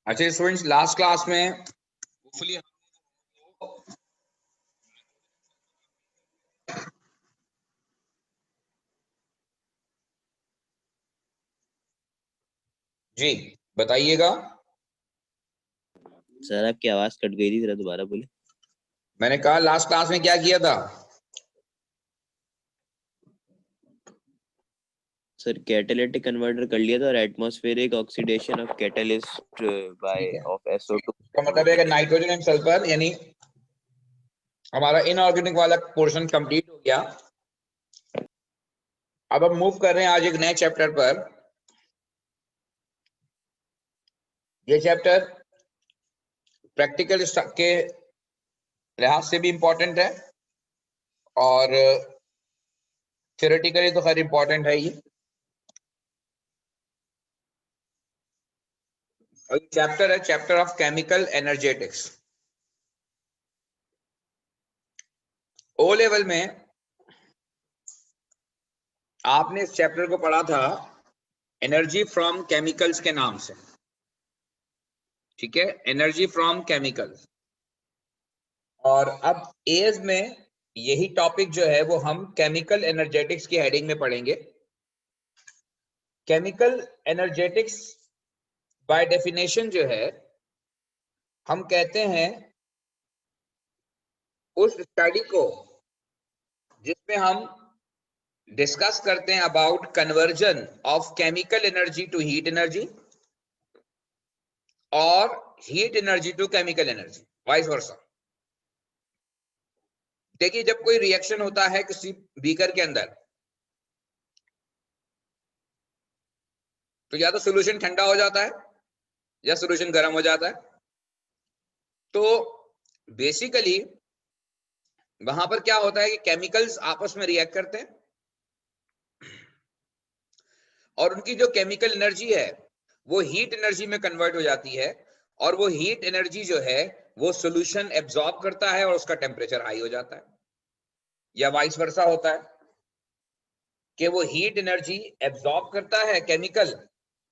अच्छा students, last class में hopefully जी बताइएगा। सर आपकी आवाज कट गई थी, जरा दोबारा बोले। मैंने कहा लास्ट क्लास में क्या किया था? सर कैटालिटिक कन्वर्टर कर लिया था और atmospheric oxidation of catalyst by ठीक है, ऑफ SO2। इसका मतलब है कि नाइट्रोजन एंड सल्फर यानी हमारा इनऑर्गेनिक वाला पोर्शन कंप्लीट हो गया। अब हम मूव कर रहे हैं आज एक नए चैप्टर पर। ये चैप्टर प्रैक्टिकल के लिहाज से भी इंपॉर्टेंट है और थ्योरेटिकली तो खैर इंपॉर्टेंट है ही। चैप्टर है chapter of chemical energetics. O level में आपने इस चैप्टर को पढ़ा था एनर्जी फ्रॉम केमिकल्स के नाम से। ठीक है, एनर्जी फ्रॉम केमिकल्स। और अब एज में यही टॉपिक जो है वो हम केमिकल एनर्जेटिक्स की हेडिंग में पढ़ेंगे। केमिकल एनर्जेटिक्स बाय डेफिनेशन जो है हम कहते हैं उस स्टडी को जिसमें हम डिस्कस करते हैं about conversion of chemical energy to heat energy और heat energy to chemical energy, vice versa. देखिए, जब कोई रिएक्शन होता है किसी बीकर के अंदर तो या तो सॉल्यूशन ठंडा हो जाता है या सॉल्यूशन गर्म हो जाता है। तो बेसिकली वहां पर क्या होता है कि केमिकल्स आपस में रिएक्ट करते हैं और उनकी जो केमिकल एनर्जी है वो हीट एनर्जी में कन्वर्ट हो जाती है और वो हीट एनर्जी जो है वो सॉल्यूशन एब्जॉर्ब करता है और उसका टेम्परेचर हाई हो जाता है, या वाइस वर्सा होता है कि वो हीट एनर्जी एब्जॉर्ब करता है केमिकल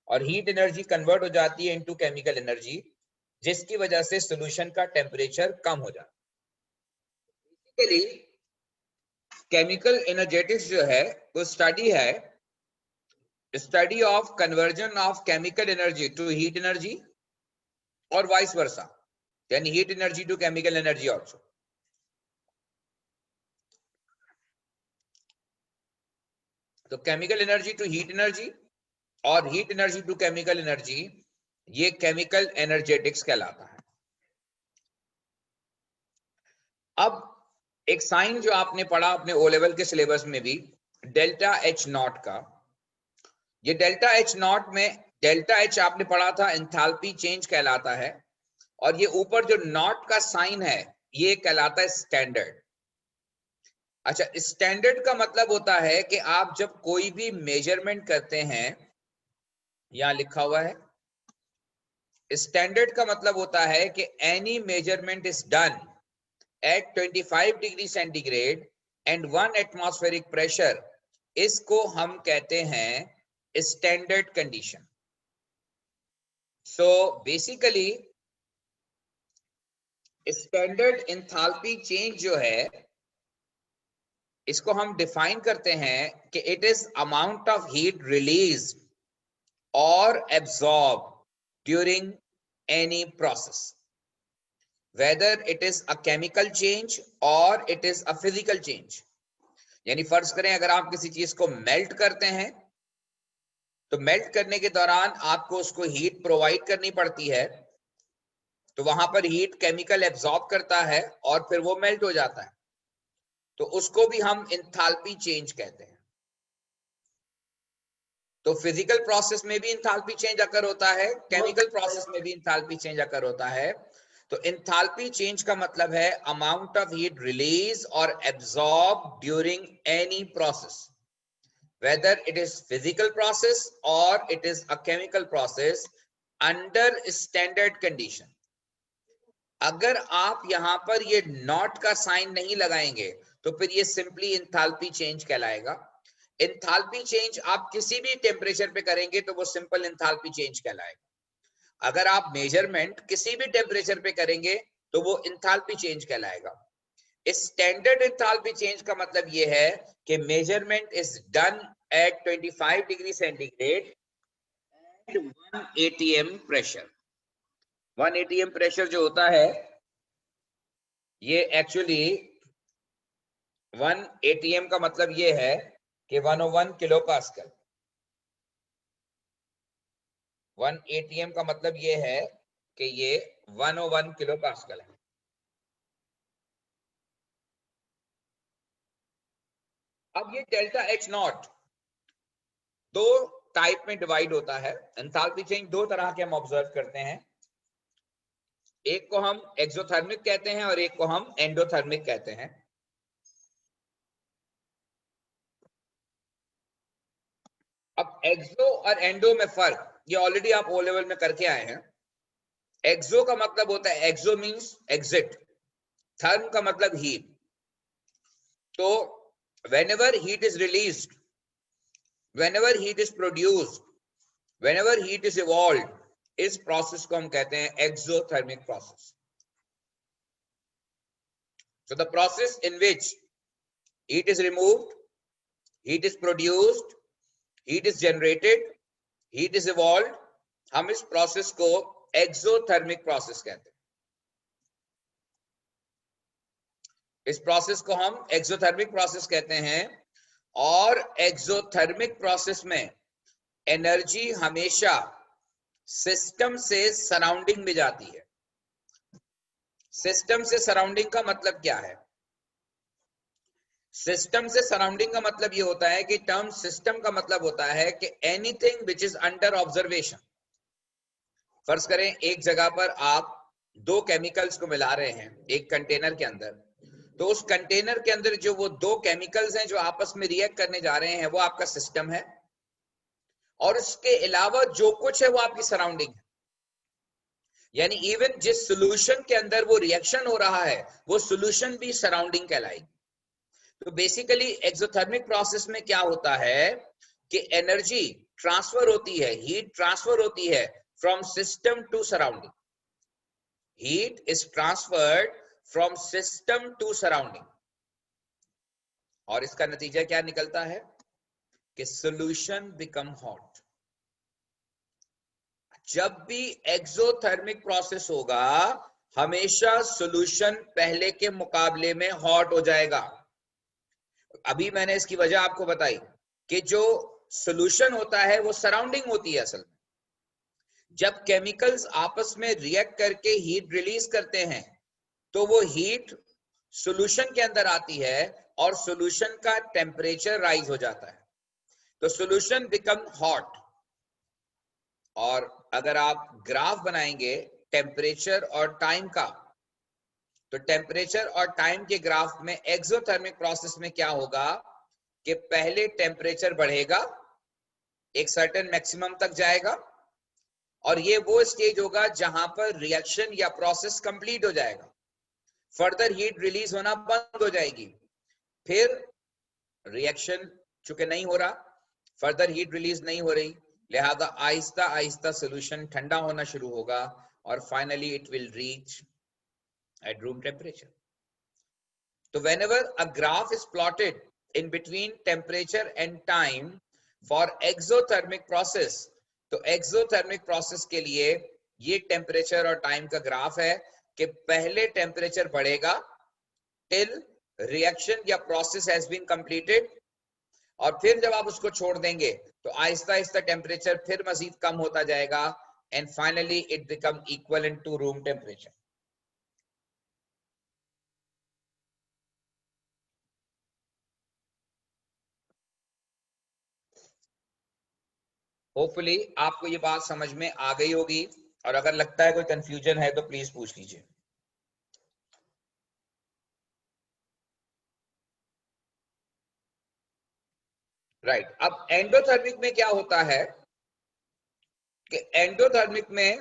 और हीट एनर्जी कन्वर्ट हो जाती है इनटू केमिकल एनर्जी, जिसकी वजह से सॉल्यूशन का टेम्परेचर कम हो जाता है। बेसिकली केमिकल एनर्जेटिक्स जो है वो स्टडी है, study of conversion of chemical energy to heat energy और वाइस वर्सा, यानी heat energy to chemical energy also. तो chemical energy to heat energy और heat energy to chemical energy, ये chemical energetics कहलाता है। अब एक साइन जो आपने पढ़ा अपने ओ लेवल के सिलेबस में भी, डेल्टा एच नॉट का, ये डेल्टा एच नॉट में डेल्टा एच आपने पढ़ा था एंथैल्पी चेंज कहलाता है और ये ऊपर जो नॉट का साइन है ये कहलाता है स्टैंडर्ड। अच्छा, स्टैंडर्ड का मतलब होता है कि आप जब कोई भी मेजरमेंट करते हैं, यहां लिखा हुआ है, स्टैंडर्ड का मतलब होता है कि any measurement is done at 25 degree centigrade and 1 atmospheric pressure, इसको हम कहते हैं standard condition. So basically standard enthalpy change जो है इसको हम डिफाइन करते हैं कि it is amount of heat release और absorb during any process, whether it is a chemical change और it is a physical change. यानी फर्ज करें अगर आप किसी चीज को मेल्ट करते हैं तो मेल्ट करने के दौरान आपको उसको हीट प्रोवाइड करनी पड़ती है, तो वहां पर हीट केमिकल एब्सॉर्ब करता है और फिर वो मेल्ट हो जाता है, तो उसको भी हम एंथैल्पी चेंज कहते हैं। तो फिजिकल प्रोसेस में भी एंथैल्पी चेंज अकर होता है, केमिकल प्रोसेस में भी एंथैल्पी चेंज अकर होता है। तो एंथैल्पी चेंज का मतलब है अमाउंट ऑफ हीट रिलीज और absorb during any process, whether it is physical process or it is a chemical process under standard condition। अगर आप यहां पर ये नॉट का साइन नहीं लगाएंगे तो फिर ये सिंपली एंथैल्पी चेंज कहलाएगा। एंथैल्पी चेंज आप किसी भी टेम्परेचर पे करेंगे तो वो सिंपल एंथैल्पी चेंज कहलाएगा। अगर आप मेजरमेंट किसी भी टेम्परेचर पे करेंगे तो वो इंथैल्पी चेंज कहलाएगा। स्टैंडर्ड इंथैल्पी चेंज का मतलब ये है कि measurement is done at 25 degree centigrade and 1 atm pressure. 1 atm pressure जो होता है ये एक्चुअली 1 atm का मतलब ये है कि 101 किलो पास्कल। 1 atm का मतलब ये है कि ये 101 किलो पास्कल है। अब ये डेल्टा एच नॉट दो टाइप में डिवाइड होता है। एंथैल्पी चेंज दो तरह के हम ऑब्जर्व करते हैं, एक को हम एक्सोथर्मिक कहते हैं और एक को हम एंडोथर्मिक कहते हैं। अब एक्सो और एंडो में फर्क ये ऑलरेडी आप ओ लेवल में करके आए हैं। एक्सो का मतलब होता है, एक्सो मींस एग्जिट, थर्म का मतलब हीट। तो whenever heat is released, whenever heat is produced, whenever heat is evolved, इस प्रोसेस को हम कहते हैं exothermic process. So the process in which heat is removed, heat is produced, heat is generated, heat is evolved, हम इस process को exothermic process कहते हैं। इस प्रोसेस को हम एक्सोथर्मिक प्रोसेस कहते हैं। और एक्सोथर्मिक प्रोसेस में एनर्जी हमेशा सिस्टम से सराउंडिंग में जाती है। सिस्टम से सराउंडिंग का मतलब क्या है? सिस्टम से सराउंडिंग का मतलब ये होता है कि टर्म सिस्टम का मतलब होता है कि anything which is under observation. फर्ज करें एक जगह पर आप दो केमिकल्स को मिला रहे हैं एक कंटेनर के अंदर, तो उस कंटेनर के अंदर जो वो दो केमिकल्स हैं जो आपस में रिएक्ट करने जा रहे हैं वो आपका सिस्टम है, और उसके अलावा जो कुछ है वो आपकी सराउंडिंग है। यानी इवन जिस सॉल्यूशन के अंदर वो रिएक्शन हो रहा है वो सॉल्यूशन भी सराउंडिंग कहलाएगी। तो बेसिकली एक्सोथर्मिक प्रोसेस में क्या होता है कि एनर्जी ट्रांसफर होती है, हीट ट्रांसफर होती है from system to surrounding. Heat is transferred from system to surrounding, और इसका नतीजा क्या निकलता है कि सॉल्यूशन बिकम हॉट। जब भी एक्सोथर्मिक प्रोसेस होगा हमेशा सॉल्यूशन पहले के मुकाबले में हॉट हो जाएगा। अभी मैंने इसकी वजह आपको बताई कि जो सॉल्यूशन होता है वो सराउंडिंग होती है। असल में जब केमिकल्स आपस में रिएक्ट करके हीट रिलीज करते हैं तो वो हीट सॉल्यूशन के अंदर आती है और सॉल्यूशन का टेम्परेचर राइज हो जाता है, तो सॉल्यूशन बिकम हॉट। और अगर आप ग्राफ बनाएंगे टेम्परेचर और टाइम का, तो टेम्परेचर और टाइम के ग्राफ में एक्सोथर्मिक प्रोसेस में क्या होगा कि पहले टेम्परेचर बढ़ेगा, एक सर्टेन मैक्सिमम तक जाएगा, और ये वो स्टेज होगा जहां पर रिएक्शन या प्रोसेस कंप्लीट हो जाएगा, फर्दर हीट रिलीज होना बंद हो जाएगी। फिर रिएक्शन चूंकि नहीं हो रहा, फर्दर हीट रिलीज नहीं हो रही, लिहाजा आहिस्ता आहिस्ता सॉल्यूशन ठंडा होना शुरू होगा और finally it will reach at room temperature. So whenever a graph is plotted in between temperature and time for exothermic process, तो exothermic process के लिए ये टेम्परेचर और टाइम का ग्राफ है कि पहले टेम्परेचर बढ़ेगा till reaction या process has been completed, और फिर जब आप उसको छोड़ देंगे तो आहिस्ता आहिस्ता टेम्परेचर फिर मजीद कम होता जाएगा and finally it become equivalent to room temperature. Hopefully आपको ये बात समझ में आ गई होगी, और अगर लगता है कोई कंफ्यूजन है तो प्लीज पूछ लीजिए। राइट, अब एंडोथर्मिक में क्या होता है कि एंडोथर्मिक में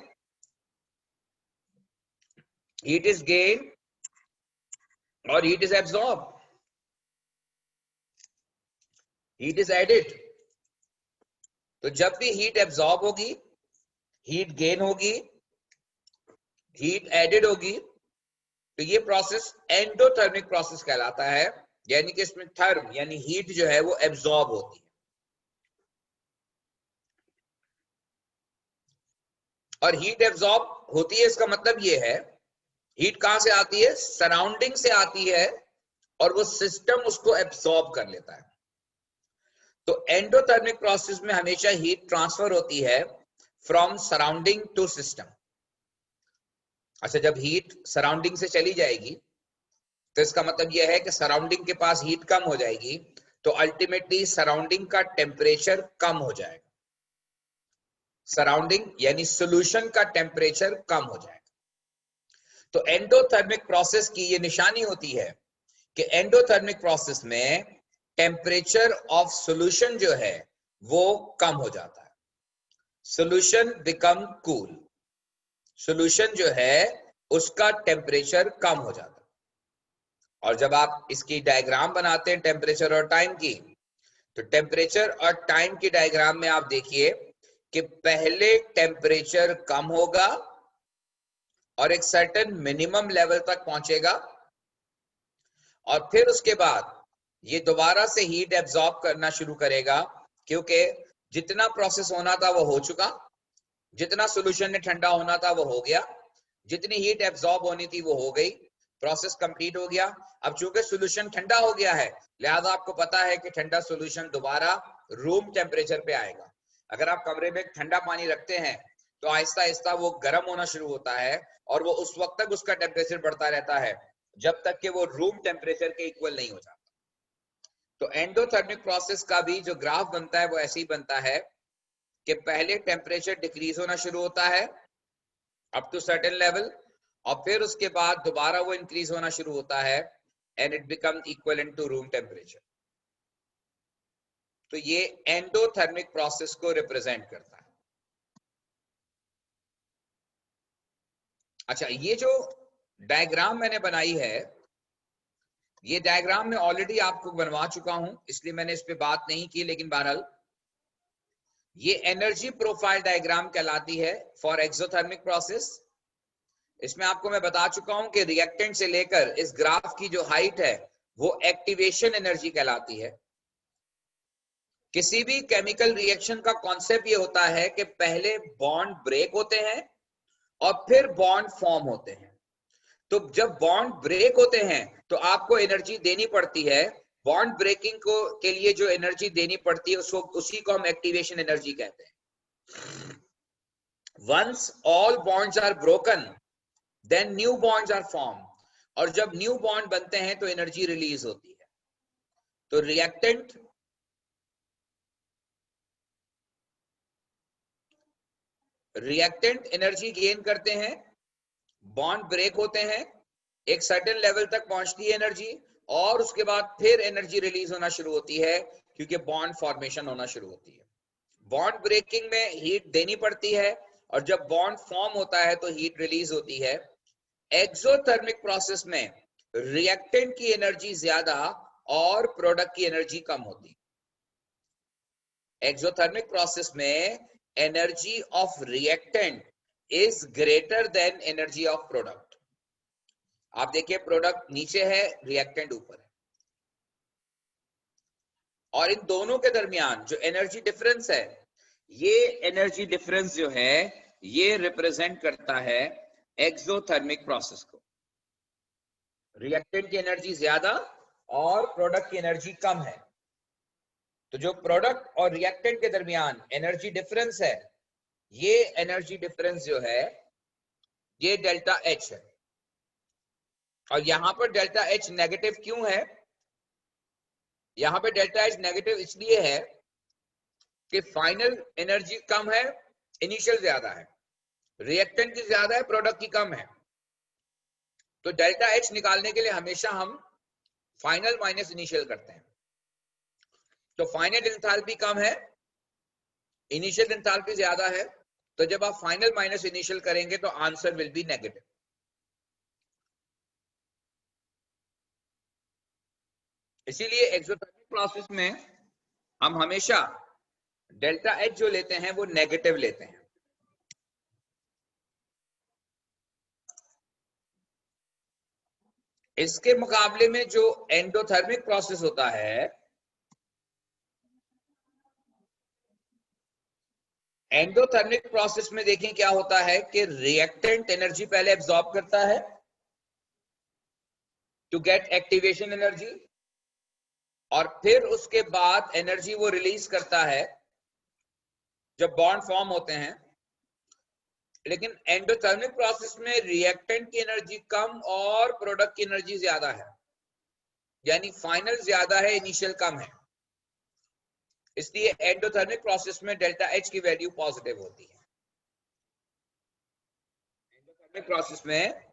हीट इज गेन और heat is absorb, heat is added. तो जब भी हीट एब्सॉर्ब होगी, हीट गेन होगी, हीट एडेड होगी, तो ये प्रोसेस एंडोथर्मिक प्रोसेस कहलाता है, यानी कि इसमें थर्म यानी हीट जो है वो एब्जॉर्ब होती है। और हीट एब्जॉर्ब होती है इसका मतलब ये है, हीट कहां से आती है, सराउंडिंग से आती है, और वो सिस्टम उसको एब्जॉर्ब कर लेता है। तो एंडोथर्मिक प्रोसेस में हमेशा हीट ट्रांसफर होती है फ्रॉम सराउंडिंग टू सिस्टम। अच्छा, जब हीट सराउंडिंग से चली जाएगी तो इसका मतलब यह है कि सराउंडिंग के पास हीट कम हो जाएगी, तो अल्टीमेटली सराउंडिंग का टेम्परेचर कम हो जाएगा, सराउंडिंग यानी सॉल्यूशन का टेम्परेचर कम हो जाएगा। तो एंडोथर्मिक प्रोसेस की ये निशानी होती है कि एंडोथर्मिक प्रोसेस में टेम्परेचर ऑफ सॉल्यूशन जो है वो कम हो जाता है, सॉल्यूशन बिकम कूल, सॉल्यूशन जो है उसका टेम्परेचर कम हो जाता है। और जब आप इसकी डायग्राम बनाते हैं टेम्परेचर और टाइम की, तो टेम्परेचर और टाइम की डायग्राम में आप देखिए कि पहले टेम्परेचर कम होगा और एक सर्टेन मिनिमम लेवल तक पहुंचेगा, और फिर उसके बाद ये दोबारा से हीट एब्जॉर्ब करना शुरू करेगा, क्योंकि जितना प्रोसेस होना था वो हो चुका, जितना सॉल्यूशन में ठंडा होना था वो हो गया, जितनी हीट एब्जॉर्ब होनी थी वो हो गई, प्रोसेस कंप्लीट हो गया। अब चूंकि सॉल्यूशन ठंडा हो गया है, लिहाजा आपको पता है कि ठंडा सॉल्यूशन दोबारा रूम टेम्परेचर पे आएगा। अगर आप कमरे में ठंडा पानी रखते हैं तो आहिस्ता आहिस्ता वो गर्म होना शुरू होता है, और वो उस वक्त तक उसका टेम्परेचर बढ़ता रहता है जब तक कि वो रूम टेम्परेचर के इक्वल नहीं हो जाता। तो एंडोथर्मिक प्रोसेस का भी जो ग्राफ बनता है वो ऐसे ही बनता है कि पहले टेम्परेचर डिक्रीज होना शुरू होता है अप टू सर्टेन लेवल, और फिर उसके बाद दोबारा वो इंक्रीज होना शुरू होता है and it become equivalent to room temperature. तो ये एंडोथर्मिक प्रोसेस को रिप्रेजेंट करता है। अच्छा, ये जो डायग्राम मैंने बनाई है, ये डायग्राम मैं ऑलरेडी आपको बनवा चुका हूं, इसलिए मैंने इस पे बात नहीं की, लेकिन बहरहाल ये एनर्जी प्रोफाइल डायग्राम कहलाती है फॉर एक्सोथर्मिक प्रोसेस। इसमें आपको मैं बता चुका हूं कि रिएक्टेंट से लेकर इस ग्राफ की जो हाइट है वो एक्टिवेशन एनर्जी कहलाती है। किसी भी केमिकल रिएक्शन का कॉन्सेप्ट ये होता है कि पहले बॉन्ड ब्रेक होते हैं और फिर बॉन्ड फॉर्म होते हैं। तो जब बॉन्ड ब्रेक होते हैं तो आपको एनर्जी देनी पड़ती है, बॉन्ड ब्रेकिंग को के लिए जो एनर्जी देनी पड़ती है उसको उसी को हम एक्टिवेशन एनर्जी कहते हैं। Once all bonds are broken then new bonds are form, और जब न्यू बॉन्ड बनते हैं तो एनर्जी रिलीज होती है। तो रिएक्टेंट एनर्जी गेन करते हैं, बॉन्ड ब्रेक होते हैं, एक सर्टेन लेवल तक पहुंचती है एनर्जी, और उसके बाद फिर एनर्जी रिलीज होना शुरू होती है क्योंकि बॉन्ड फॉर्मेशन होना शुरू होती है। बॉन्ड ब्रेकिंग में हीट देनी पड़ती है, और जब बॉन्ड फॉर्म होता है तो हीट रिलीज होती है। एक्सोथर्मिक प्रोसेस में रिएक्टेंट की एनर्जी ज्यादा और प्रोडक्ट की एनर्जी कम होती। एक्सोथर्मिक प्रोसेस में energy of reactant is greater than energy of product. आप देखिए, प्रोडक्ट नीचे है, रिएक्टेंट ऊपर है, और इन दोनों के दरमियान जो एनर्जी डिफरेंस है, ये एनर्जी डिफरेंस जो है ये रिप्रेजेंट करता है एक्सोथर्मिक प्रोसेस को। रिएक्टेंट की एनर्जी ज्यादा और प्रोडक्ट की एनर्जी कम है, तो जो प्रोडक्ट और रिएक्टेंट के दरमियान एनर्जी डिफरेंस है, ये एनर्जी डिफरेंस जो है ये डेल्टा एच है। और यहां पर डेल्टा एच नेगेटिव क्यों है? यहां पे डेल्टा एच नेगेटिव इसलिए है कि फाइनल एनर्जी कम है, इनिशियल ज्यादा है, रिएक्टेंट की ज्यादा है, प्रोडक्ट की कम है। तो डेल्टा एच निकालने के लिए हमेशा हम फाइनल माइनस इनिशियल करते हैं। तो फाइनल एंथैल्पी कम है, इनिशियल एंथैल्पी ज्यादा है, तो जब आप फाइनल माइनस इनिशियल करेंगे तो आंसर विल बी नेगेटिव। इसीलिए एक्सोथर्मिक प्रोसेस में हम हमेशा डेल्टा एच जो लेते हैं वो नेगेटिव लेते हैं। इसके मुकाबले में जो एंडोथर्मिक प्रोसेस होता है, एंडोथर्मिक प्रोसेस में देखें क्या होता है कि रिएक्टेंट एनर्जी पहले एब्जॉर्ब करता है टू गेट एक्टिवेशन एनर्जी, और फिर उसके बाद एनर्जी वो रिलीज करता है जब बॉन्ड फॉर्म होते हैं। लेकिन एंडोथर्मिक प्रोसेस में रिएक्टेंट की एनर्जी कम और प्रोडक्ट की एनर्जी ज्यादा है, यानी फाइनल ज्यादा है, इनिशियल कम है। इसलिए एंडोथर्मिक प्रोसेस में डेल्टा एच की वैल्यू पॉजिटिव होती है। एंडोथर्मिक प्रोसेस में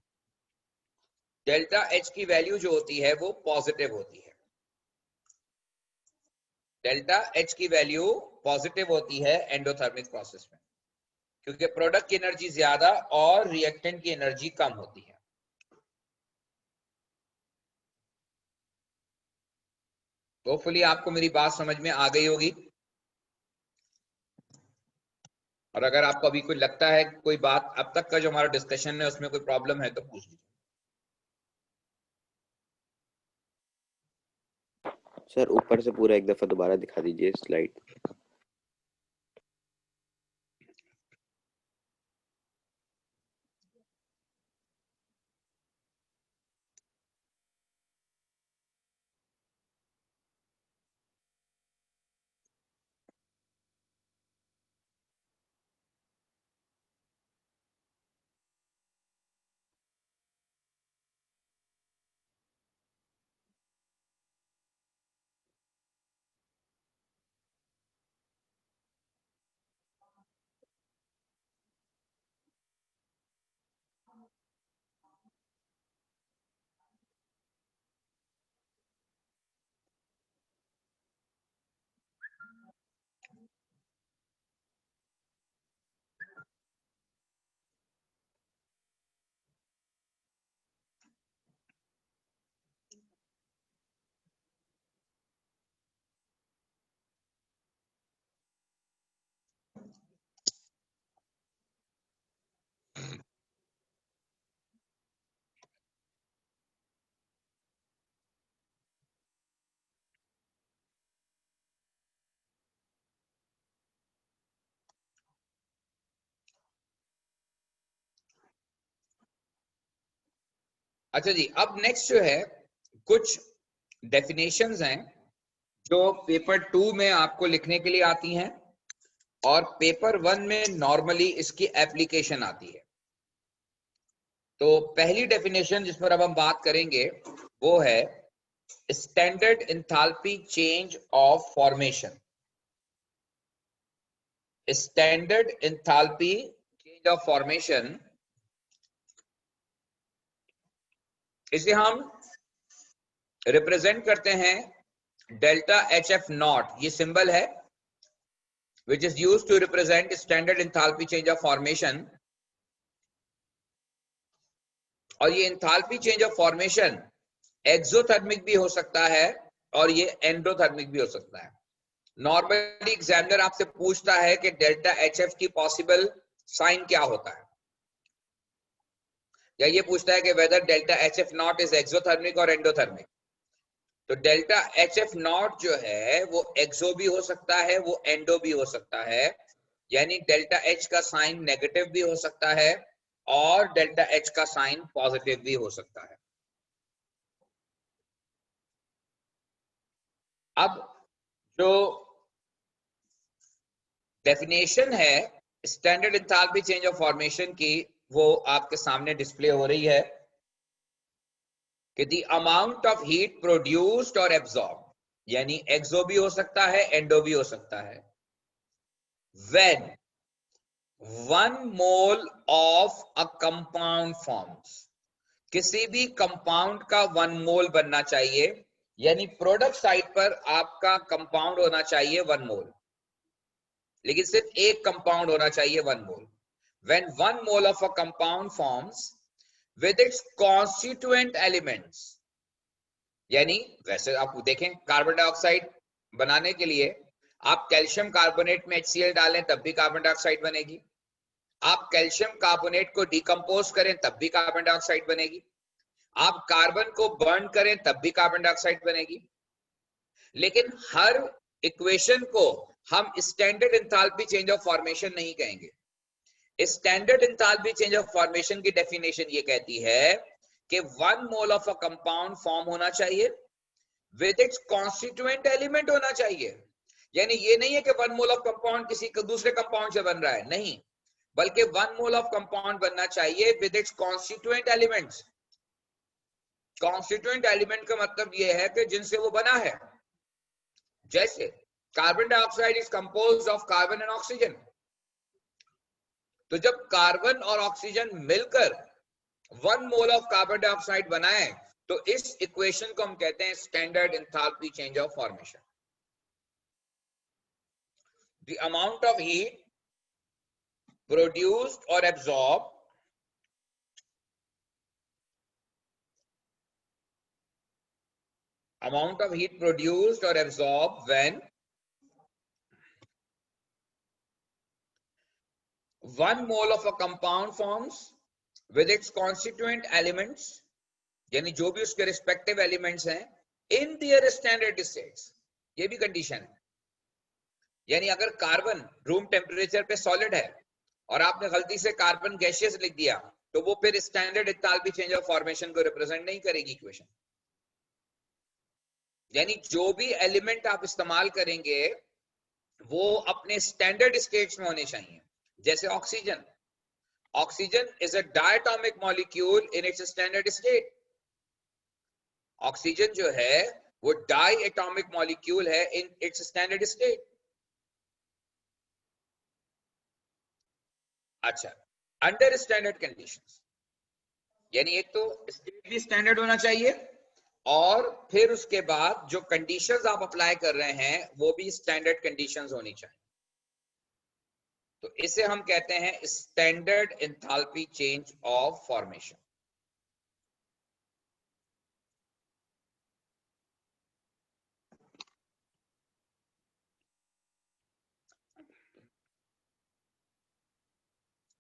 डेल्टा एच की वैल्यू जो होती है वो पॉजिटिव होती है। डेल्टा एच की वैल्यू पॉजिटिव होती है एंडोथर्मिक प्रोसेस में, क्योंकि प्रोडक्ट की एनर्जी ज्यादा और रिएक्टेंट की एनर्जी कम होती है। होपफुली आपको मेरी बात समझ में आ गई होगी, और अगर आपको अभी कोई लगता है कोई बात अब तक का जो हमारा डिस्कशन है उसमें कोई प्रॉब्लम है तो पूछ लीजिए। सर ऊपर से पूरा एक दफा दोबारा दिखा दीजिए स्लाइड। अच्छा जी, अब नेक्स्ट जो है कुछ डेफिनेशंस हैं जो पेपर 2 में आपको लिखने के लिए आती हैं और पेपर 1 में नॉर्मली इसकी एप्लीकेशन आती है। तो पहली डेफिनेशन जिस पर अब हम बात करेंगे वो है standard enthalpy change of formation. Standard enthalpy change of formation, इसे हम रिप्रेजेंट करते हैं डेल्टा एच एफ नॉट, ये सिंबल है which is used to represent standard enthalpy change of formation। और ये enthalpy change of formation exothermic भी हो सकता है और ये एंडोथर्मिक भी हो सकता है। नॉर्मली एग्जामिनर आपसे पूछता है कि डेल्टा एच एफ की पॉसिबल साइन क्या होता है, या ये पूछता है कि whether delta H F not is exothermic और एंडोथर्मिक। तो डेल्टा एच एफ नॉट जो है वो एक्सो भी हो सकता है, वो एंडो भी हो सकता है, यानी डेल्टा एच का साइन नेगेटिव भी हो सकता है और डेल्टा एच का साइन पॉजिटिव भी हो सकता है। अब जो डेफिनेशन है standard enthalpy change of formation की वो आपके सामने डिस्प्ले हो रही है कि the amount of heat produced और एब्जॉर्ब, यानी एक्सो भी हो सकता है, एंडो भी हो सकता है, when 1 mole of a compound forms, किसी भी कंपाउंड का 1 मोल बनना चाहिए, यानी प्रोडक्ट साइड पर आपका कंपाउंड होना चाहिए 1 मोल, लेकिन सिर्फ एक कंपाउंड होना चाहिए 1 mole. When 1 mole of a compound forms with its constituent elements, यानी वैसे आप देखें कार्बन डाइऑक्साइड बनाने के लिए आप कैल्शियम कार्बोनेट में HCl डालें तब भी कार्बन डाइऑक्साइड बनेगी, आप कैल्शियम कार्बोनेट को डिकम्पोज करें तब भी कार्बन डाइऑक्साइड बनेगी। आप कार्बन को बर्न करें तब भी कार्बन डाइऑक्साइड बनेगी, लेकिन हर इक्वेशन को हम standard enthalpy change of formation नहीं कहेंगे। Standard enthalpy change of formation की डेफिनेशन ये कहती है कि 1 mole of a compound form होना चाहिए विद इट्स कॉन्स्टिट्यूएंट एलिमेंट होना चाहिए। यानी ये नहीं है कि 1 मोल ऑफ कंपाउंड किसी दूसरे कंपाउंड से बन रहा है, नहीं, बल्कि 1 मोल ऑफ कंपाउंड बनना चाहिए with its constituent elements. Constituent element का मतलब ये है कि जिनसे वो बना है। जैसे carbon dioxide is composed of carbon and oxygen, तो जब कार्बन और ऑक्सीजन मिलकर 1 मोल ऑफ कार्बन डाइऑक्साइड बनाए तो इस इक्वेशन को हम कहते हैं standard enthalpy change of formation. The amount of heat produced और absorb amount of heat produced or absorbed when 1 mole of a compound forms with its constituent elements, यानी जो भी उसके रिस्पेक्टिव एलिमेंट्स हैं, इन देयर स्टैंडर्ड स्टेट्स। ये भी condition है। यानी अगर कार्बन रूम टेम्परेचर पे सॉलिड है और आपने गलती से कार्बन गैसियस लिख दिया तो वो फिर standard enthalpy change of formation को रिप्रेजेंट नहीं करेगी इक्वेशन। यानी जो भी एलिमेंट आप इस्तेमाल करेंगे वो अपने स्टैंडर्ड स्टेट्स में होने चाहिए। जैसे oxygen, oxygen is a diatomic molecule in its standard state. Oxygen जो है वो डाई एटॉमिक मॉलिक्यूल है इन इट्स स्टैंडर्ड स्टेट। अच्छा, अंडर स्टैंडर्ड कंडीशंस, यानी एक तो स्टेट भी स्टैंडर्ड होना चाहिए और फिर उसके बाद जो कंडीशंस आप अप्लाई कर रहे हैं वो भी स्टैंडर्ड कंडीशंस होनी चाहिए। तो इसे हम कहते हैं standard enthalpy change of formation.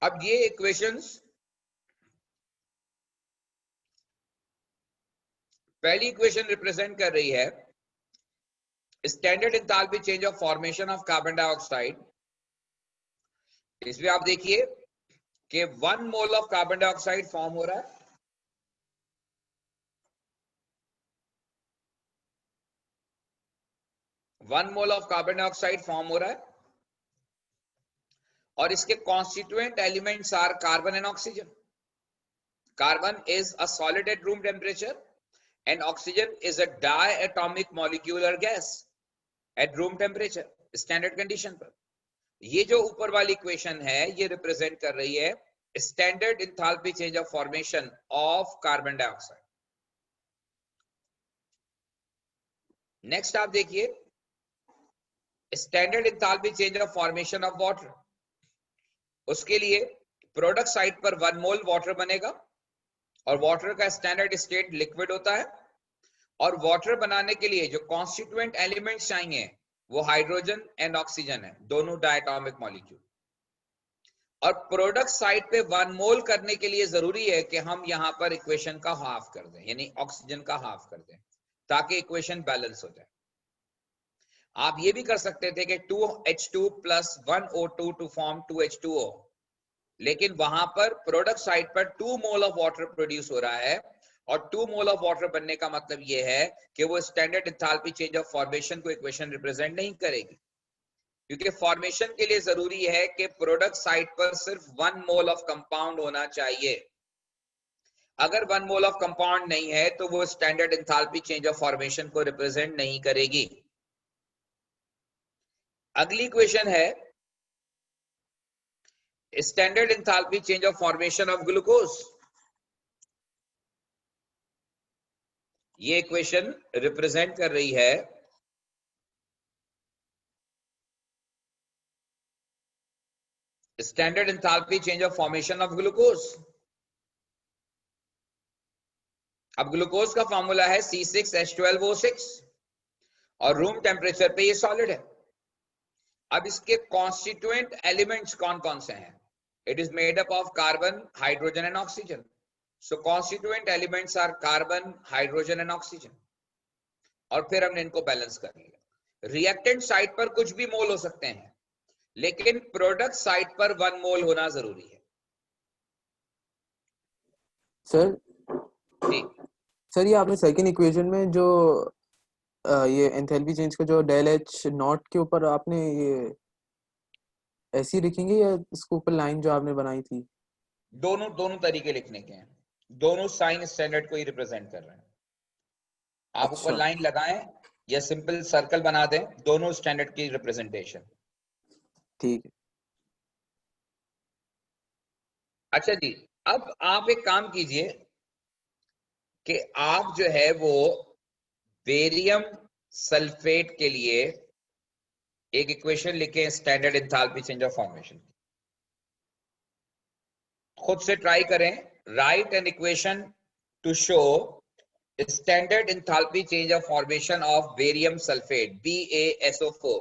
अब ये इक्वेशंस, पहली इक्वेशन रिप्रेजेंट कर रही है standard enthalpy change of formation of carbon dioxide. इसमें आप देखिए कि 1 mole of carbon dioxide form हो रहा है, one mole of carbon dioxide form हो रहा है और इसके constituent elements are carbon and oxygen. Carbon is a solid at room temperature and oxygen is a diatomic molecular gas at room temperature, standard condition पर। ये जो ऊपर वाली इक्वेशन है ये रिप्रेजेंट कर रही है standard enthalpy change of formation of carbon dioxide. Next आप देखिए standard enthalpy change of formation of water. उसके लिए प्रोडक्ट साइड पर 1 मोल वाटर बनेगा और वाटर का स्टैंडर्ड स्टेट लिक्विड होता है और वाटर बनाने के लिए जो कॉन्स्टिट्यूएंट एलिमेंट्स चाहिए वो हाइड्रोजन एंड ऑक्सीजन है, दोनों डायटोमिक मॉलिक्यूल। और प्रोडक्ट साइड पे 1 मोल करने के लिए जरूरी है कि हम यहां पर इक्वेशन का हाफ कर दें, यानी ऑक्सीजन का हाफ कर दें ताकि इक्वेशन बैलेंस हो जाए। आप ये भी कर सकते थे कि 2H2 plus 1O2 to form 2H2O, लेकिन वहां पर प्रोडक्ट साइड पर 2 मोल ऑफ वाटर प्रोड्यूस हो रहा है और 2 मोल ऑफ वाटर बनने का मतलब ये है कि वो standard enthalpy change of formation को इक्वेशन रिप्रेजेंट नहीं करेगी, क्योंकि फॉर्मेशन के लिए जरूरी है कि प्रोडक्ट साइड पर सिर्फ 1 मोल ऑफ कंपाउंड होना चाहिए। अगर 1 मोल ऑफ कंपाउंड नहीं है तो वो standard enthalpy change of formation को रिप्रेजेंट नहीं करेगी। अगली इक्वेशन है standard enthalpy change of formation of glucose. ये इक्वेशन रिप्रेजेंट कर रही है standard enthalpy change of formation of glucose. अब ग्लूकोज का फॉर्मूला है C6H12O6 और रूम टेम्परेचर पे ये सॉलिड है। अब इसके कॉन्स्टिट्यूएंट एलिमेंट्स कौन कौन से हैं? It is made up of carbon, hydrogen and oxygen. So constituent elements are carbon, hydrogen and oxygen, और फिर हमने इनको बैलेंस कर लिया। रिएक्टेंट साइड पर कुछ भी मोल हो सकते हैं, लेकिन प्रोडक्ट साइड पर 1 मोल होना जरूरी है। सर जी, सर ये आपने सेकंड इक्वेशन में जो ये एंथैल्पी चेंज का जो डेल एच नॉट के ऊपर आपने ये ऐसी लिखेंगे या इसके ऊपर लाइन जो आपने बनाई थी? दोनों दोनों तरीके लिखने के हैं, दोनों साइन स्टैंडर्ड को ही रिप्रेजेंट कर रहे हैं। आप ऊपर अच्छा लाइन लगाएं या सिंपल सर्कल बना दें, दोनों स्टैंडर्ड की रिप्रेजेंटेशन। ठीक है। अच्छा जी, अब आप एक काम कीजिए कि आप जो है वो बेरियम सल्फेट के लिए एक इक्वेशन लिखें, standard enthalpy change of formation. खुद से ट्राई करें, right an equation two show standard enthalpy change of formation of barium sulphate BaSO4।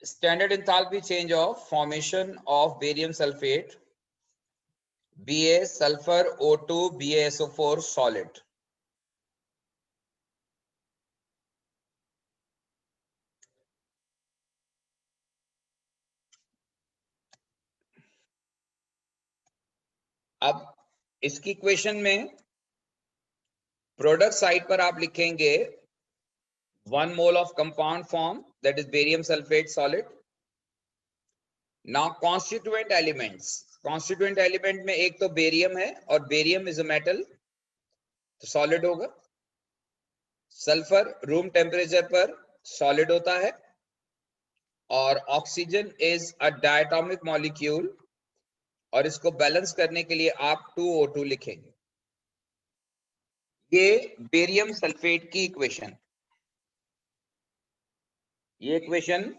Standard enthalpy change of formation of barium sulfate Ba sulfur O2 BaSO4 solid. अब इसकी equation में product side पर आप लिखेंगे 1 mole of compound form, that is barium sulfate solid. Now constituent elements, constituent element में एक तो barium है और बेरियम इज अ मेटल, तो सॉलिड होगा। सल्फर रूम टेम्परेचर पर सॉलिड होता है और oxygen is a diatomic molecule, और इसको बैलेंस करने के लिए आप 2O2 लिखेंगे। ये बेरियम सल्फेट की इक्वेशन, ये इक्वेशन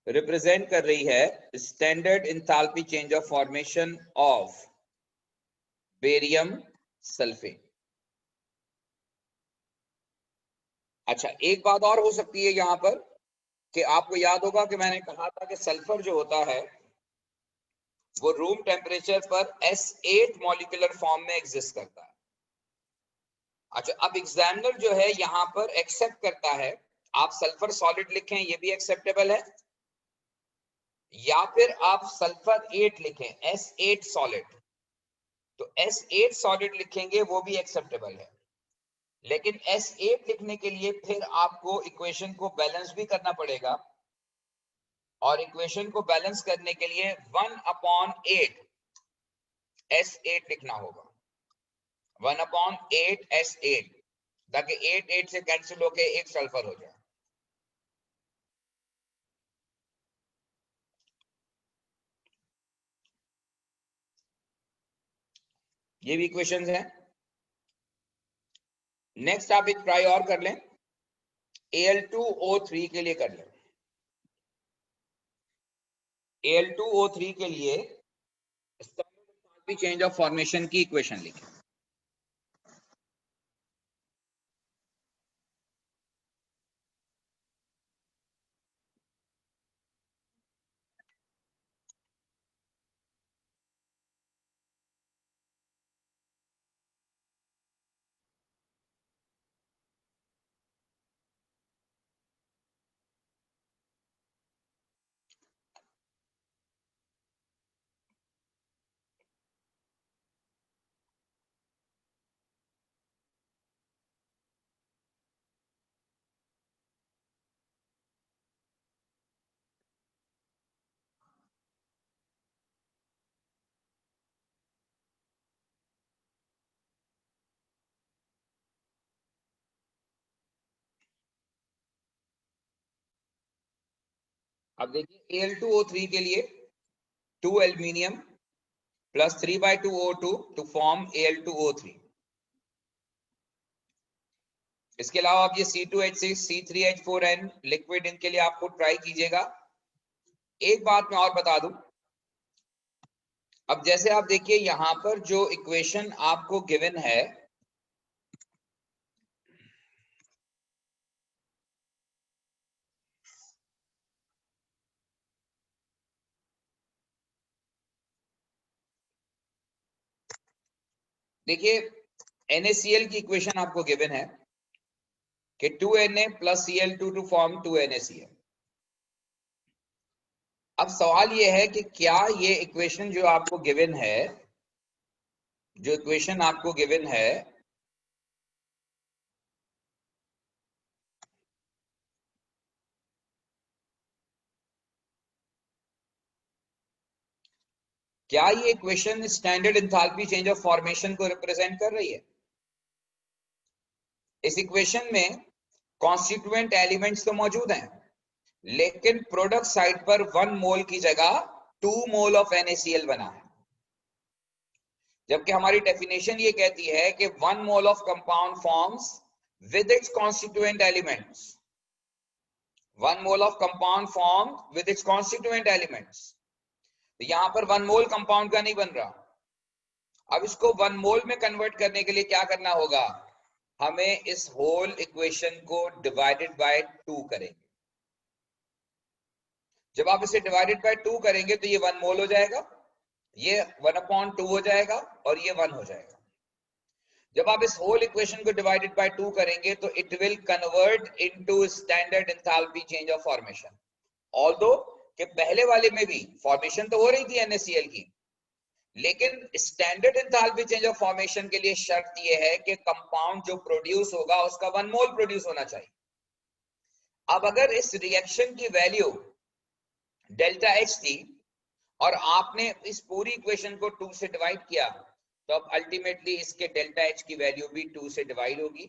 रिप्रेजेंट कर रही है standard enthalpy change of formation of barium sulphate. अच्छा, एक बात और हो सकती है यहाँ पर कि आपको याद होगा कि मैंने कहा था कि सल्फर जो होता है वो रूम टेम्परेचर पर S8 मॉलिक्यूलर फॉर्म में एग्जिस्ट करता है। अच्छा, अब एग्जामिनर जो है यहाँ पर एक्सेप्ट करता है आप सल्फर सॉलिड लिखें, ये भी एक्सेप्टेबल है, या फिर आप सल्फर 8 लिखें S8 सॉलिड, तो S8 सॉलिड लिखेंगे वो भी एक्सेप्टेबल है। लेकिन S8 लिखने के लिए फिर आपको इक्वेशन को बैलेंस भी करना पड़ेगा, और इक्वेशन को बैलेंस करने के लिए 1/8 S8 लिखना होगा, 1/8 S8, ताकि 8 से कैंसिल होके एक सल्फर हो जाए। ये भी इक्वेशंस हैं। नेक्स्ट आप एक ट्राई और कर लें, Al2O3 के लिए कर लें। Al2O3 के लिए चेंज ऑफ फॉर्मेशन की इक्वेशन लिखें। अब देखिए Al2O3 के लिए 2 aluminium plus 3/2O2 to form Al2O3। इसके अलावा आप ये C2H6 C3H4n लिक्विड, इनके लिए आपको ट्राई कीजिएगा। एक बात मैं और बता दूं, अब जैसे आप देखिए यहां पर जो इक्वेशन आपको गिवन है, देखिए NaCl की इक्वेशन आपको गिवन है कि 2Na plus Cl2 to form 2NaCl। अब सवाल यह है कि क्या ये इक्वेशन जो आपको गिवन है, जो इक्वेशन आपको गिवन है, क्या ये equation standard enthalpy change of formation को रिप्रेजेंट कर रही है? इस इक्वेशन में कॉन्स्टिट्यूएंट एलिमेंट्स तो मौजूद हैं, लेकिन प्रोडक्ट साइड पर 1 मोल की जगह 2 मोल ऑफ NaCl बना है, जबकि हमारी डेफिनेशन ये कहती है कि 1 mole of compound forms with its constituent elements, 1 mole of compound form with its constituent elements. तो यहां पर 1 मोल कंपाउंड का नहीं बन रहा। अब इसको 1 मोल में कन्वर्ट करने के लिए क्या करना होगा, हमें इस होल इक्वेशन को डिवाइडेड बाय 2 करेंगे। जब आप इसे डिवाइडेड बाय 2 करेंगे तो ये 1 मोल हो जाएगा, ये 1/2 हो जाएगा, और ये 1 हो जाएगा। जब आप इस होल इक्वेशन को डिवाइडेड बाय 2 करेंगे तो it will convert into standard enthalpy change of formation. Although कि पहले वाले में भी फॉर्मेशन तो हो रही थी NaCl की, लेकिन standard enthalpy change of formation के लिए शर्त यह है कि कंपाउंड जो प्रोड्यूस होगा उसका 1 मोल प्रोड्यूस होना चाहिए। अब अगर इस रिएक्शन की वैल्यू डेल्टा H थी और आपने इस पूरी इक्वेशन को 2 से डिवाइड किया, तो अब अल्टीमेटली इसके डेल्टा H की वैल्यू भी 2 से डिवाइड होगी।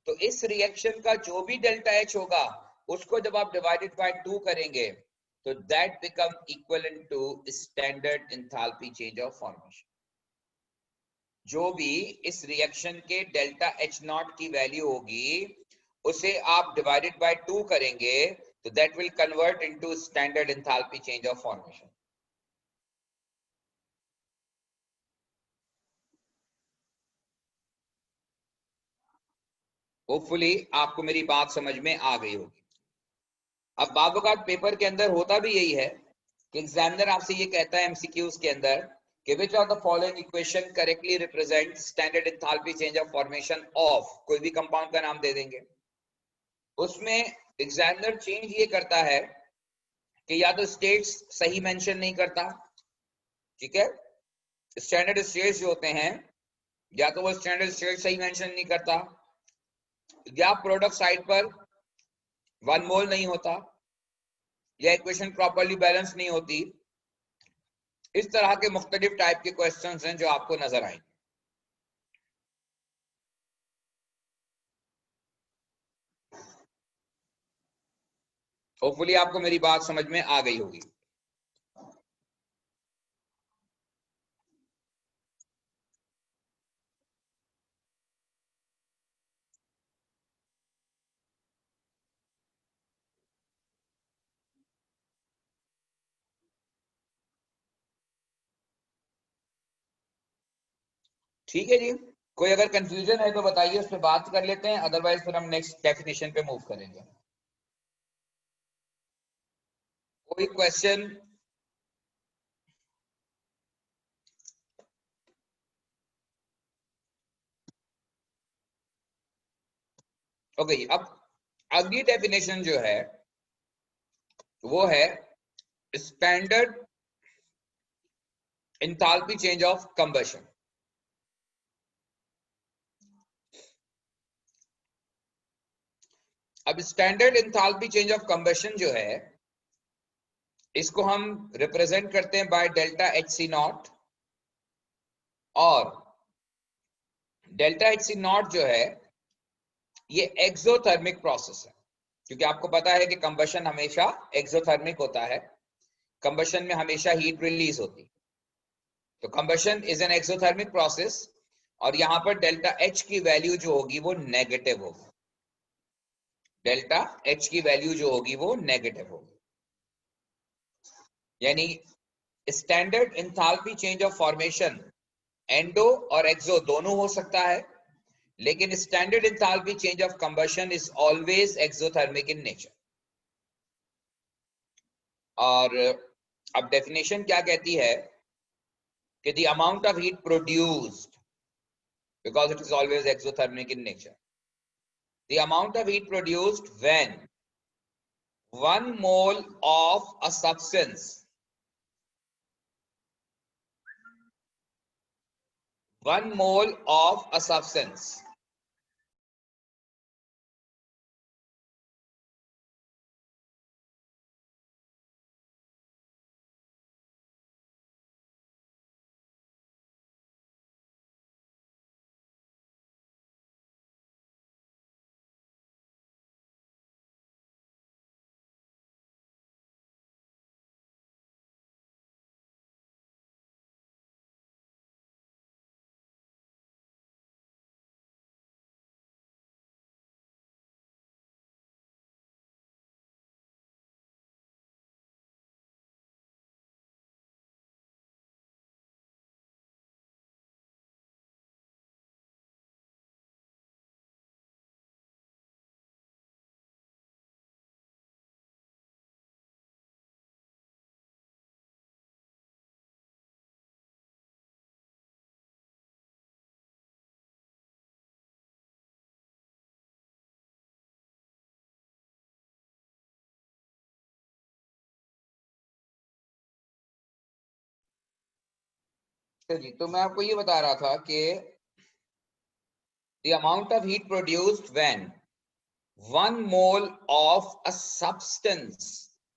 तो इस रिएक्शन का जो भी डेल्टा H होगा उसको जब आप डिवाइडेड बाय 2 करेंगे तो that become equivalent to standard enthalpy change of formation. जो भी इस रिएक्शन के डेल्टा एच नॉट की वैल्यू होगी उसे आप डिवाइडेड बाय 2 करेंगे तो that will convert into standard enthalpy change of formation. Hopefully आपको मेरी बात समझ में आ गई होगी। अब बाबूकात पेपर के अंदर होता भी यही है कि एग्जामिनर आपसे ये कहता है एमसीक्यूज के अंदर कि which of the following equation correctly represent standard enthalpy change of formation of, कोई भी कंपाउंड का नाम दे देंगे। उसमें एग्जामिनर चेंज ये करता है कि या तो स्टेट्स सही मेंशन नहीं करता, ठीक है, स्टैंडर्ड स्टेट्स जो होते हैं या तो वो स्टैंडर्ड स्टेट सही मेंशन नहीं करता, या प्रोडक्ट साइड पर 1 मोल नहीं होता, या इक्वेशन प्रॉपर्ली बैलेंस नहीं होती। इस तरह के मुख्तलिफ टाइप के क्वेश्चंस हैं जो आपको नजर आएंगे। होपफुली आपको मेरी बात समझ में आ गई होगी। ठीक है जी, कोई अगर कंफ्यूजन है तो बताइए, उस पर बात कर लेते हैं, अदरवाइज फिर हम नेक्स्ट डेफिनेशन पे मूव करेंगे। कोई क्वेश्चन? ओके, अब अगली डेफिनेशन जो है वो है standard enthalpy change of combustion. अब standard enthalpy change of combustion जो है इसको हम रिप्रेजेंट करते हैं by delta H C naught, और डेल्टा एच सी नॉट जो है ये एक्सोथर्मिक प्रोसेस है, क्योंकि आपको पता है कि कंबशन हमेशा एक्सोथर्मिक होता है, कंबशन में हमेशा हीट रिलीज होती है। तो combustion is an exothermic process, और यहां पर डेल्टा एच की वैल्यू जो होगी वो नेगेटिव होगी, डेल्टा एच की वैल्यू जो होगी वो नेगेटिव होगी। यानी standard enthalpy change of formation endo और एक्सो दोनों हो सकता है, लेकिन standard enthalpy change of combustion is always exothermic in nature. और अब डेफिनेशन क्या कहती है कि the amount of heat produced, because it is always exothermic in nature, the amount of heat produced when 1 mole of a substance, 1 mole of a substance जी, तो मैं आपको ये बता रहा था कि the amount of heat produced when 1 mole of a substance,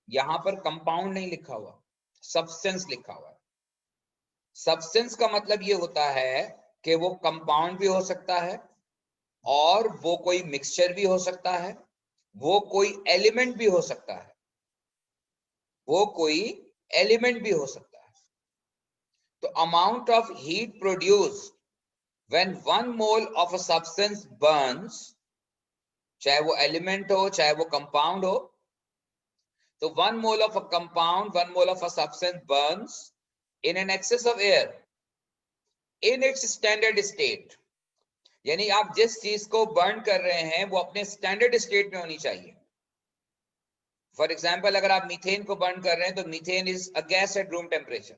यहां पर कंपाउंड नहीं लिखा हुआ, सब्सटेंस लिखा हुआ है। सब्सटेंस का मतलब ये होता है कि वो कंपाउंड भी हो सकता है, और वो कोई मिक्सचर भी हो सकता है, वो कोई एलिमेंट भी हो सकता है। वो कोई एलिमेंट भी हो सकता है। तो amount of heat produce when 1 mole of a substance Burns, चाहे वो एलिमेंट हो चाहे वो कंपाउंड हो, तो 1 mole of a compound, 1 mole of a substance burns in an excess of air in its standard state, यानी आप जिस चीज को बर्न कर रहे हैं वो अपने स्टैंडर्ड स्टेट में होनी चाहिए। फॉर एग्जाम्पल, अगर आप मीथेन को बर्न कर रहे हैं तो methane is a gas at room temperature,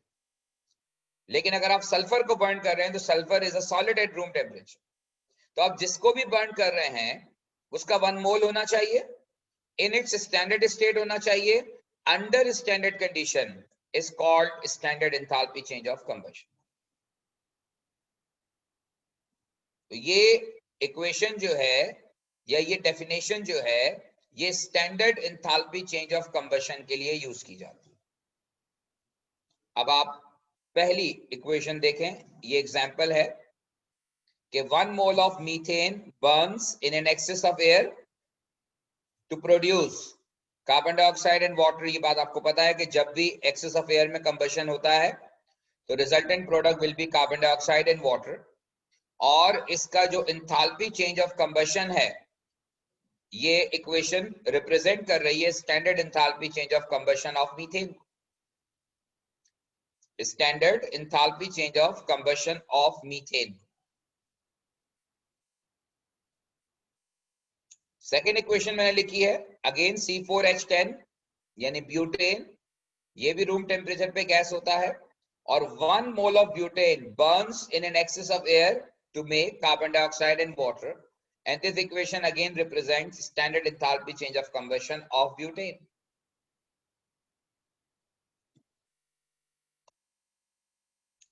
लेकिन अगर आप सल्फर को बर्न कर रहे हैं तो sulphur is a solid at room temperature. तो आप जिसको भी बर्न कर रहे हैं उसका 1 मोल होना चाहिए, इन इट्स स्टैंडर्ड स्टेट होना चाहिए, under standard condition is called standard enthalpy change of combustion. तो ये इक्वेशन जो है या ये डेफिनेशन जो है ये standard enthalpy change of combustion के लिए यूज की जाती है। अब आप पहली इक्वेशन देखें, ये एग्जांपल है कि 1 mole of methane burns in an excess of air to produce carbon dioxide and water. ये बात आपको पता है कि जब भी एक्सेस ऑफ एयर में कंबशन होता है तो resultant product will be carbon dioxide and water, और इसका जो एंथैल्पी चेंज ऑफ कंबशन है ये इक्वेशन रिप्रेजेंट कर रही है standard enthalpy change of combustion of methane, standard enthalpy change of combustion of methane. Second equation मैंने लिखी है अगेन C4H10 यानी ब्यूटेन, ये भी रूम टेम्परेचर पे गैस होता है, और 1 mole of butane burns in an excess of air to make carbon dioxide and water, and this equation again represents standard enthalpy change of combustion of butane.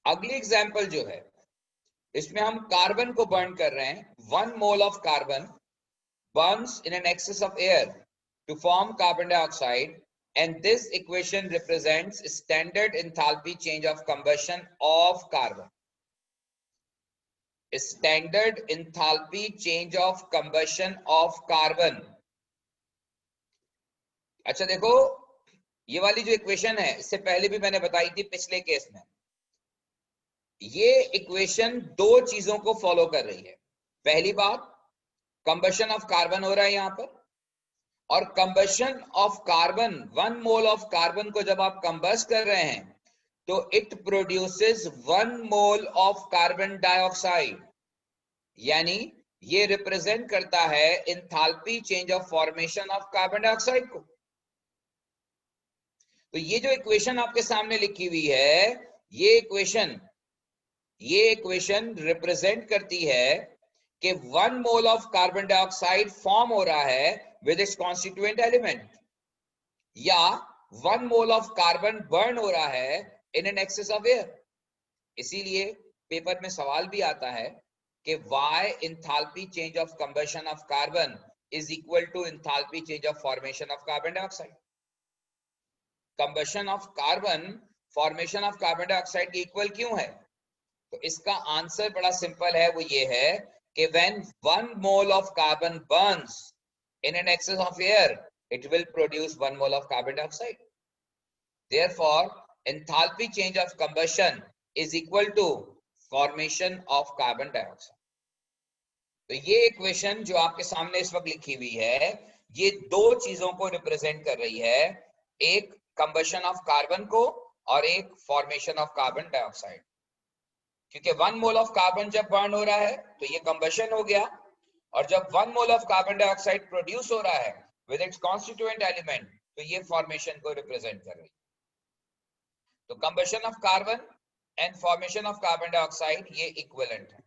अगली example जो है इसमें हम carbon को बर्न कर रहे हैं, 1 mole of carbon burns in an excess of air to form carbon dioxide, and this equation represents standard enthalpy change of combustion of carbon. Standard enthalpy change of combustion of carbon. अच्छा देखो, ये वाली जो equation है इससे पहले भी मैंने बताई थी पिछले केस में, ये इक्वेशन दो चीजों को फॉलो कर रही है। पहली बात, कंबशन ऑफ कार्बन हो रहा है यहां पर, और combustion of carbon, 1 mole of carbon को जब आप कंबस्ट कर रहे हैं तो it produces 1 mole of carbon dioxide, यानी ये रिप्रेजेंट करता है enthalpy change of formation of carbon dioxide को। तो ये जो इक्वेशन आपके सामने लिखी हुई है ये इक्वेशन रिप्रेजेंट करती है कि 1 mole of carbon dioxide form हो रहा है विद इट्स कॉन्स्टिट्यूएंट एलिमेंट, या 1 मोल ऑफ कार्बन बर्न हो रहा है in an excess of air. इसीलिए पेपर में सवाल भी आता है कि why enthalpy change of combustion of carbon is equal to enthalpy change of formation of carbon dioxide. Combustion of carbon, formation of carbon dioxide के इक्वल क्यों है? तो इसका आंसर बड़ा सिंपल है, वो ये है कि when 1 mole of carbon burns in an excess of air, it will produce 1 mole of carbon dioxide. Therefore, enthalpy change of combustion is equal to formation of carbon dioxide. तो ये equation जो आपके सामने इस वक्त लिखी हुई है ये दो चीजों को रिप्रेजेंट कर रही है, एक कंबशन ऑफ कार्बन को और एक फॉर्मेशन ऑफ कार्बन डाइऑक्साइड। क्योंकि 1 मोल ऑफ कार्बन जब बर्न हो रहा है तो ये कंबशन हो गया, और जब 1 mole of carbon dioxide produce हो रहा है विद इट्स कॉन्स्टिट्यूएंट एलिमेंट तो ये फॉर्मेशन को रिप्रेजेंट कर रही है। तो combustion of carbon and formation of carbon dioxide ये इक्विवेलेंट है।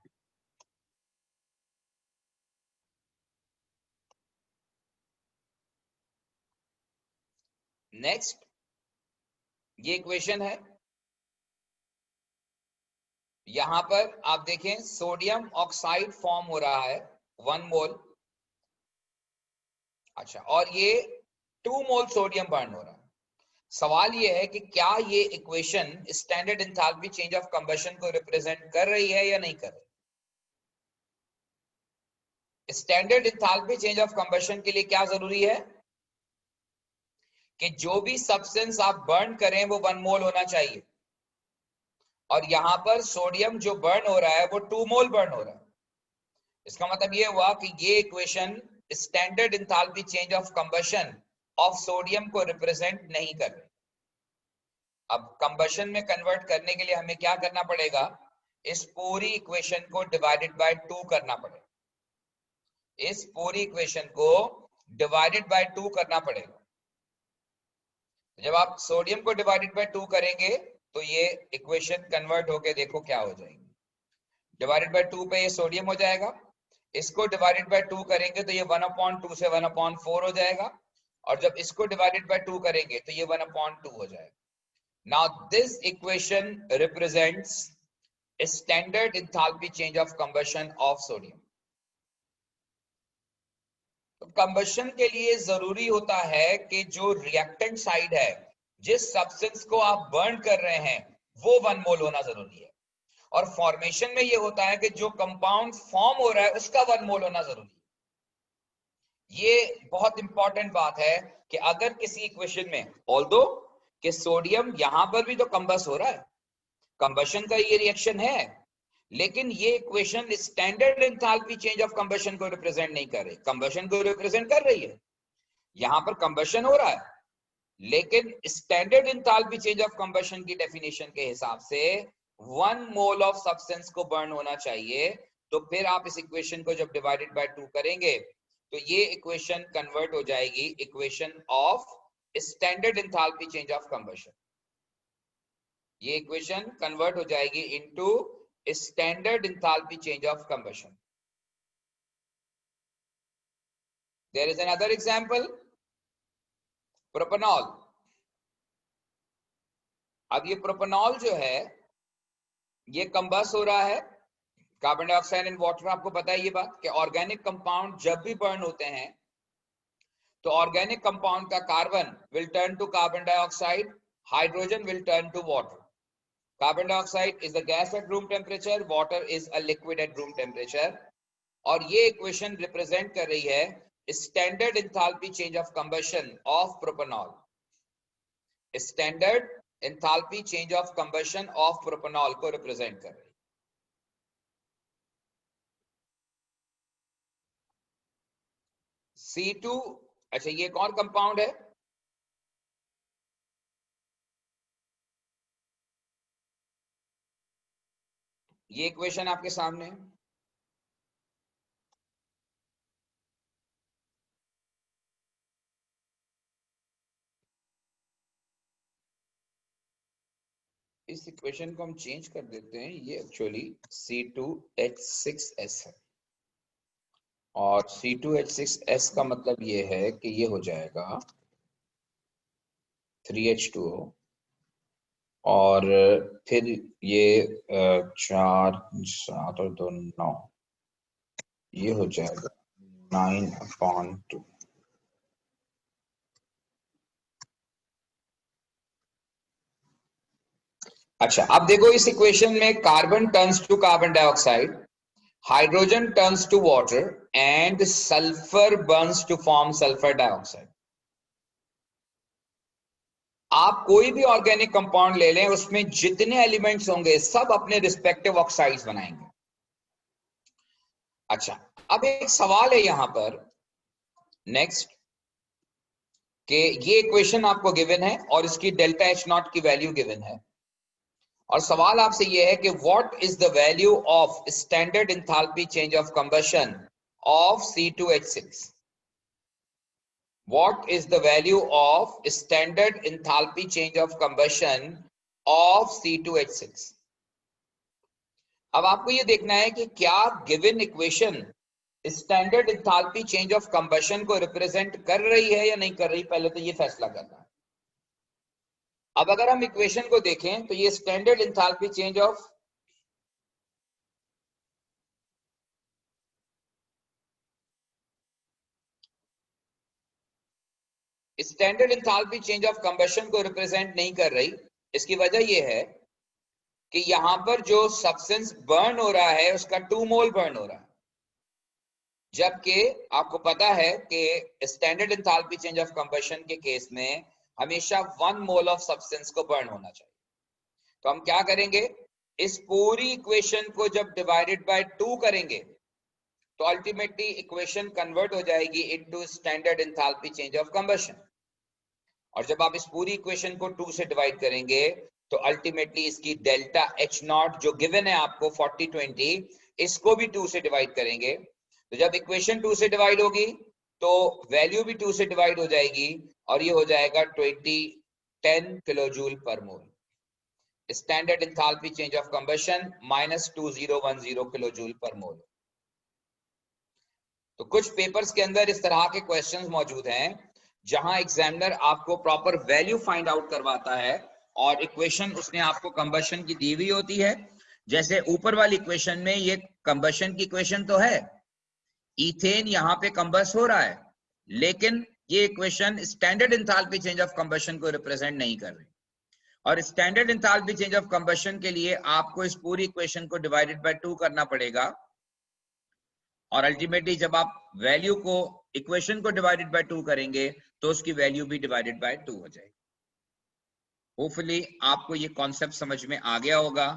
नेक्स्ट ये इक्वेशन है, यहां पर आप देखें सोडियम ऑक्साइड फॉर्म हो रहा है 1 मोल, अच्छा, और ये 2 मोल सोडियम बर्न हो रहा है। सवाल ये है कि क्या ये equation standard enthalpy change of combustion को रिप्रेजेंट कर रही है या नहीं कर रही। Standard enthalpy change of combustion के लिए क्या जरूरी है कि जो भी सब्सटेंस आप बर्न करें वो 1 मोल होना चाहिए, और यहां पर सोडियम जो बर्न हो रहा है वो 2 मोल बर्न हो रहा है। इसका मतलब ये हुआ कि ये equation standard enthalpy change of combustion of sodium को रिप्रेजेंट नहीं कर रही। अब कंबशन में कन्वर्ट करने के लिए हमें क्या करना पड़ेगा, इस पूरी इक्वेशन को डिवाइडेड बाय 2 करना पड़ेगा, इस पूरी इक्वेशन को डिवाइडेड बाय 2 करना पड़ेगा। जब आप सोडियम को डिवाइडेड बाय 2 करेंगे तो ये इक्वेशन कन्वर्ट होके देखो क्या हो जाएगी। डिवाइडेड बाय 2 पे ये सोडियम हो जाएगा, इसको डिवाइडेड बाय 2 करेंगे तो ये 1/2 से 1/4 हो जाएगा, और जब इसको डिवाइडेड बाय 2 करेंगे तो ये 1/2 हो जाएगा। Now this equation represents a standard enthalpy change of combustion of sodium. तो कंबशन के लिए जरूरी होता है कि जो रिएक्टेंट साइड है, जिस सब्सटेंस को आप बर्न कर रहे हैं, वो 1 मोल होना जरूरी है, और फॉर्मेशन में ये होता है कि जो कंपाउंड फॉर्म हो रहा है उसका 1 मोल होना जरूरी है। ये बहुत इंपॉर्टेंट बात है कि अगर किसी इक्वेशन में, ऑल्दो कि सोडियम यहां पर भी तो कंबस हो रहा है, कंबशन का ये रिएक्शन है, लेकिन ये equation standard enthalpy change of combustion को रिप्रेजेंट नहीं कर रही, कंबशन को रिप्रेजेंट कर रही है। यहां पर कंबशन हो रहा है, लेकिन standard enthalpy change of combustion की डेफिनेशन के हिसाब से 1 मोल ऑफ सब्सटेंस को बर्न होना चाहिए। तो फिर आप इस इक्वेशन को जब डिवाइडेड बाय 2 करेंगे तो ये इक्वेशन कन्वर्ट हो जाएगी equation of standard enthalpy change of combustion. ये इक्वेशन कन्वर्ट हो जाएगी into standard enthalpy change of combustion. There is another example, propanol. अब ये प्रोपेनॉल जो है ये कंबस हो रहा है, कार्बन डाइऑक्साइड एंड वाटर। आपको पता है ये बात कि ऑर्गेनिक कंपाउंड जब भी बर्न होते हैं तो ऑर्गेनिक कंपाउंड का carbon will turn to carbon dioxide, hydrogen will turn to water. Carbon dioxide is a gas at room temperature, water is a liquid at room temperature, और ये equation represent कर रही है standard enthalpy change of combustion of propanol. Standard enthalpy change of combustion of propanol को represent कर रही है। C2, अच्छा ये एक और कंपाउंड है, ये इक्वेशन आपके सामने है। इस इक्वेशन को हम चेंज कर देते हैं, ये एक्चुअली C2H6S है, और C2H6S का मतलब ये है कि ये हो जाएगा 3H2O, और फिर ये 4 7 और 2 9, ये हो जाएगा 9/2। अच्छा अब देखो इस इक्वेशन में carbon turns to carbon dioxide, hydrogen turns to water, and sulphur burns to form sulphur dioxide. आप कोई भी ऑर्गेनिक कंपाउंड ले लें, उसमें जितने एलिमेंट्स होंगे सब अपने रिस्पेक्टिव ऑक्साइड्स बनाएंगे। अच्छा अब एक सवाल है यहां पर नेक्स्ट, कि ये इक्वेशन आपको गिवन है और इसकी डेल्टा H नॉट की वैल्यू गिवन है, और सवाल आपसे ये है कि what is the value of standard enthalpy change of combustion of C2H6। What is the value of standard enthalpy change of combustion of C2H6? अब आपको ये देखना है कि क्या given equation standard enthalpy change of combustion को represent कर रही है या नहीं कर रही, पहले तो ये फैसला करना है। अब अगर हम इक्वेशन को देखें तो ये standard enthalpy change of standard enthalpy change of combustion को रिप्रेजेंट नहीं कर रही। इसकी वजह यह है कि यहां पर जो सब्सटेंस बर्न हो रहा है उसका 2 मोल बर्न हो रहा है, जबकि आपको पता है कि standard enthalpy change of combustion के केस में हमेशा 1 मोल ऑफ सब्सटेंस को बर्न होना चाहिए। तो हम क्या करेंगे, इस पूरी इक्वेशन को जब डिवाइडेड बाय 2 करेंगे तो अल्टीमेटली इक्वेशन कन्वर्ट हो जाएगी into standard enthalpy change of combustion. और जब आप इस पूरी इक्वेशन को 2 से डिवाइड करेंगे तो अल्टीमेटली इसकी डेल्टा H नॉट जो गिवन है आपको 40-20, इसको भी 2 से डिवाइड करेंगे। तो जब इक्वेशन 2 से डिवाइड होगी तो वैल्यू भी 2 से डिवाइड हो जाएगी और ये हो जाएगा 10 kilojoule per mole. Standard enthalpy change of combustion -2010 kilojoule per mole. तो कुछ पेपर्स के अंदर इस तरह के क्वेश्चंस मौजूद हैं जहां एग्जामिनर आपको प्रॉपर वैल्यू फाइंड आउट करवाता है और इक्वेशन उसने आपको कंबशन की दी हुई होती है। जैसे ऊपर वाली इक्वेशन में ये कंबशन की इक्वेशन तो है, इथेन यहाँ पे कंबस हो रहा है, लेकिन ये equation standard enthalpy change of combustion को रिप्रेजेंट नहीं कर रही। और standard enthalpy change of combustion के लिए आपको इस पूरी इक्वेशन को डिवाइडेड बाय 2 करना पड़ेगा और अल्टीमेटली जब आप वैल्यू को इक्वेशन को डिवाइडेड बाय 2 करेंगे तो उसकी वैल्यू भी डिवाइडेड बाय 2 हो जाएगी। होपफुली आपको ये कॉन्सेप्ट समझ में आ गया होगा।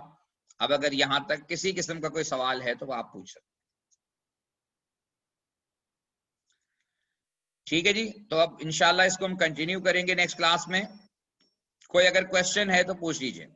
अब अगर यहां तक किसी किस्म का कोई सवाल है तो आप पूछ सकते। ठीक है जी, तो अब इंशाल्लाह इसको हम कंटिन्यू करेंगे नेक्स्ट क्लास में। कोई अगर क्वेश्चन है तो पूछ लीजिए।